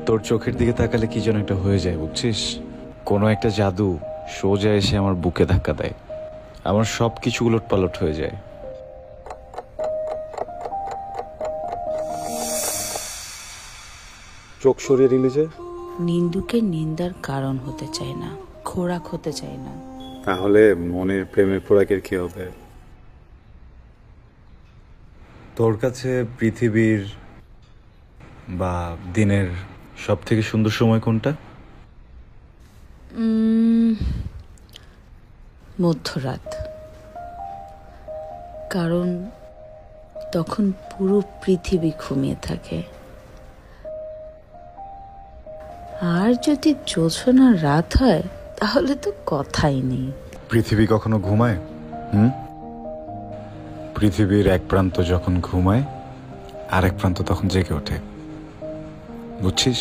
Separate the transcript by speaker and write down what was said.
Speaker 1: তোর চোখের দিকে তাকালে কি যেন একটা হয়ে যায়, বুঝছিস? কোনো একটা জাদু সোজা এসে আমার বুকে ধাক্কা দেয়, আমার সব কিছু উলট পালট হয়ে যায়।
Speaker 2: চোখ সরিয়ে দিলি যে?
Speaker 3: নিন্দুকে নিন্দার কারণ হতে চাই না, খোরাক হতে চাই না।
Speaker 2: তাহলে মনের প্রেমের খোরাকের কি হবে?
Speaker 1: তোর কাছে পৃথিবীর বা দিনের সব থেকে সুন্দর সময় কোনটা?
Speaker 3: মধ্যরাত। কারণ তখন পুরো পৃথিবী ঘুমিয়ে থাকে। আর যদি জোছনার রাত হয় তাহলে তো কথাই নেই।
Speaker 1: পৃথিবী কখনো ঘুমায়? পৃথিবীর এক প্রান্ত যখন ঘুমায় আর এক প্রান্ত তখন জেগে ওঠে, বুঝছিস?